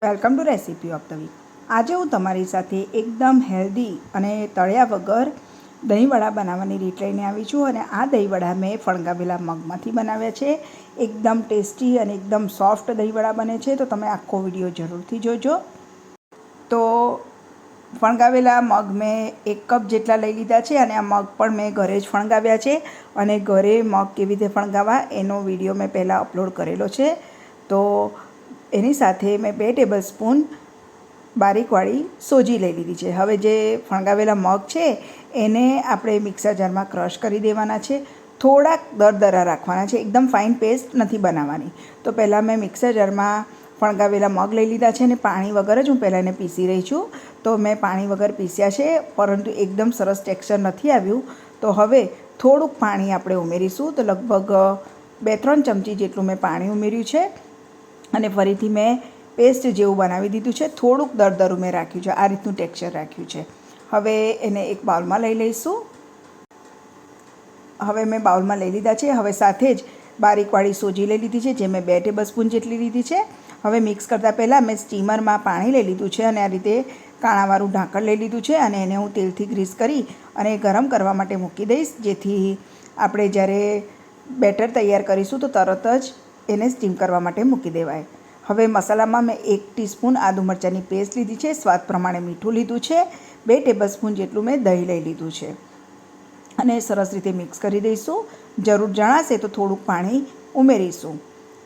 Welcome to recipe of the week. આજે હું તમારી સાથે એકદમ હેલ્ધી અને તળ્યા વગર દહીંવડા બનાવવાની રીત લઈને આવી છું. અને આ દહીંવડા મેં ફણગાવેલા મગમાંથી બનાવ્યા છે. એકદમ ટેસ્ટી અને એકદમ સોફ્ટ દહીંવડા બને છે. તો તમે આખો વિડીયો જરૂરથી જોજો. તો ફણગાવેલા મગ મેં 1 કપ જેટલા લઈ લીધા છે અને આ મગ પણ મેં ઘરે જ ફણગાવ્યા છે. અને ઘરે મગ કેવી રીતે ફણગાવવા એનો વિડીયો મેં પહેલાં અપલોડ કરેલો છે. તો એની સાથે મેં 2 ટેબલસ્પૂન બારીકવાળી સોજી લઈ લીધી છે. હવે જે ફણગાવેલા મગ છે એને આપણે મિક્સર જારમાં ક્રશ કરી દેવાના છે. થોડાક દરદરા રાખવાના છે, એકદમ ફાઇન પેસ્ટ નથી બનાવવાની. તો પહેલાં મેં મિક્સર જારમાં ફણગાવેલા મગ લઈ લીધા છે અને પાણી વગર જ હું પહેલાં એને પીસી રહી છું. તો મેં પાણી વગર પીસ્યા છે, પરંતુ એકદમ સરસ ટેક્સચર નથી આવ્યું. તો હવે થોડુંક પાણી આપણે ઉમેરીશું. તો લગભગ 2-3 ચમચી જેટલું મેં પાણી ઉમેર્યું છે અને ફરીથી મેં પેસ્ટ જેવું બનાવી દીધું છે. થોડુંક દરદરું મેં રાખ્યું છે, આ રીતનું ટેક્સચર રાખ્યું છે. હવે એને એક બાઉલમાં લઈ લઈશું. હવે મેં બાઉલમાં લઈ લીધા છે. હવે સાથે જ બારીકવાળી સોજી લઈ લીધી છે, જે મેં 2 ટેબલસ્પૂન જેટલી લીધી છે. હવે મિક્સ કરતાં પહેલાં મેં સ્ટીમરમાં પાણી લઈ લીધું છે અને આ રીતે કાણાવાળું ઢાંકણ લઈ લીધું છે અને એને હું તેલથી ગ્રીસ કરી અને ગરમ કરવા માટે મૂકી દઈશ, જેથી આપણે જ્યારે બેટર તૈયાર કરીશું તો તરત જ એને સ્ટીમ કરવા માટે મૂકી દેવાય. હવે મસાલામાં મેં 1 ટીસ્પૂન આદુ મરચાંની પેસ્ટ લીધી છે, સ્વાદ પ્રમાણે મીઠું લીધું છે, 2 ટેબલસ્પૂન જેટલું મેં દહીં લઈ લીધું છે અને સરસ રીતે મિક્સ કરી દઈશું. જરૂર જણાશે તો થોડુંક પાણી ઉમેરીશું.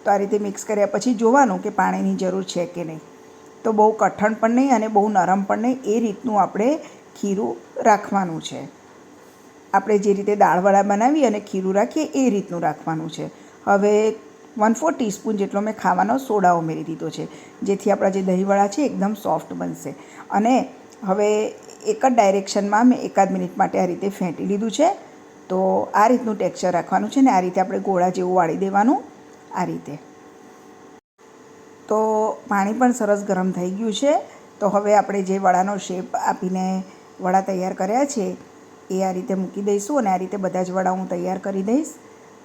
તો આ રીતે મિક્સ કર્યા પછી જોવાનું કે પાણીની જરૂર છે કે નહીં. તો બહુ કઠણ પણ નહીં અને બહુ નરમ પણ નહીં, એ રીતનું આપણે ખીરું રાખવાનું છે. આપણે જે રીતે દાળવડા બનાવી અને ખીરું રાખીએ એ રીતનું રાખવાનું છે. હવે 1/4 ટીસ્પૂન જેટલો મેં ખાવાનો સોડા ઉમેરી દીધો છે, જેથી આપણા જે દહીંવડા છે એકદમ સોફ્ટ બનશે. અને હવે એક જ ડાયરેક્શનમાં મેં 1 મિનિટ માટે આ રીતે ફેંટી લીધું છે. તો આ રીતનું ટેક્સચર રાખવાનું છે ને આ રીતે આપણે ગોળા જેવું વાળી દેવાનું, આ રીતે. તો પાણી પણ સરસ ગરમ થઈ ગયું છે. તો હવે આપણે જે વડાનો શેપ આપીને વડા તૈયાર કર્યા છે એ આ રીતે મૂકી દઈશું અને આ રીતે બધા જ વડા હું તૈયાર કરી દઈશ.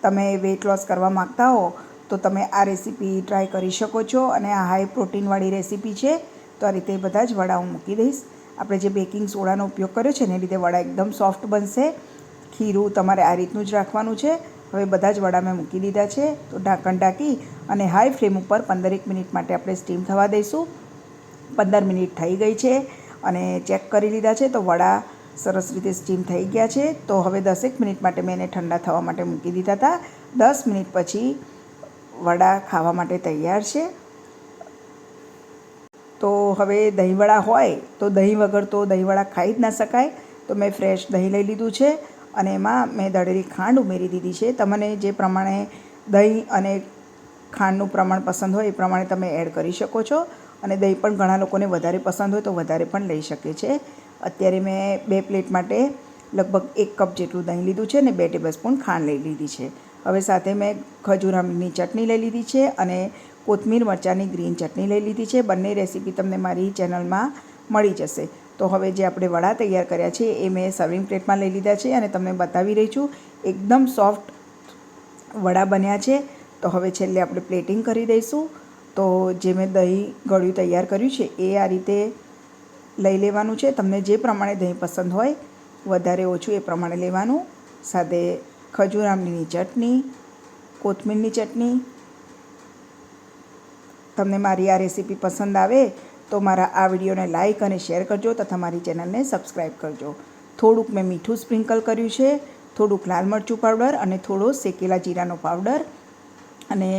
તમે વેઇટ લોસ કરવા માગતા હો તો તમે આ રેસીપી ટ્રાય કરી શકો છો અને આ હાઈ પ્રોટીનવાળી રેસીપી છે. તો આ રીતે બધા જ વડા હું મૂકી દઈશ. આપણે જે બેકિંગ સોડાનો ઉપયોગ કર્યો છે ને એ લીધે વડા એકદમ સોફ્ટ બનશે. ખીરું તમારે આ રીતનું જ રાખવાનું છે. હવે બધા જ વડા મેં મૂકી દીધા છે. તો ઢાંકણ ઢાંકી અને હાઈ ફ્લેમ ઉપર 15 મિનિટ માટે આપણે સ્ટીમ થવા દઈશું. 15 મિનિટ થઈ ગઈ છે અને ચેક કરી લીધા છે તો વડા સરસ રીતે સ્ટીમ થઈ ગયા છે. તો હવે 10 મિનિટ માટે મેં એને ઠંડા થવા માટે મૂકી દીધા હતા. 10 મિનિટ પછી વડા ખાવા માટે તૈયાર છે. તો હવે દહીંવડા હોય તો દહીં વગર તો દહીંવડા ખાઈ જ ના શકાય. તો મેં ફ્રેશ દહીં લઈ લીધું છે અને એમાં મેં દળેલી ખાંડ ઉમેરી દીધી છે. તમને જે પ્રમાણે દહીં અને ખાંડનું પ્રમાણ પસંદ હોય એ પ્રમાણે તમે એડ કરી શકો છો. અને દહીં પણ ઘણા લોકોને વધારે પસંદ હોય તો વધારે પણ લઈ શકે છે. અત્યારે મેં 2 પ્લેટ માટે લગભગ 1 કપ જેટલું દહીં લીધું છે અને 2 ટેબલસ્પૂન ખાંડ લઈ લીધી છે. હવે સાથે મેં ખજૂર આમલીની ચટણી લઈ લીધી છે અને કોથમીર મરચાંની ગ્રીન ચટણી લઈ લીધી છે. બંને રેસીપી તમને મારી ચેનલમાં મળી જશે. તો હવે જે આપણે વડા તૈયાર કર્યા છે એ મેં સર્વિંગ પ્લેટમાં લઈ લીધા છે અને તમને બતાવી રહી છું. એકદમ સોફ્ટ વડા બન્યા છે. તો હવે છેલ્લે આપણે પ્લેટિંગ કરી દઈશું. તો જે મેં દહીં ગળ્યું તૈયાર કર્યું છે એ આ રીતે લઈ લેવાનું છે. તમને જે પ્રમાણે દહીં પસંદ હોય વધારે ઓછું એ પ્રમાણે લેવાનું. સાથે ખજૂર આમલીની ચટણી, કોથમીરની ચટણી. તમને મારી આ રેસીપી પસંદ આવે તો મારા આ વિડીયોને લાઇક અને શેર કરજો તથા મારી ચેનલને સબસ્ક્રાઈબ કરજો. થોડુંક મેં મીઠું સ્પ્રિંકલ કર્યું છે, થોડુંક લાલ મરચું પાવડર અને થોડો શેકેલા જીરાનો પાવડર અને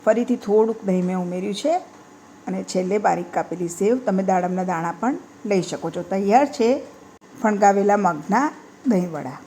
ફરીથી થોડુંક દહીં મેં ઉમેર્યું છે અને છેલ્લે બારીક કાપેલી સેવ. તમે દાડમના દાણા પણ લઈ શકો છો. તૈયાર છે ફણગાવેલા મગના દહીંવડા.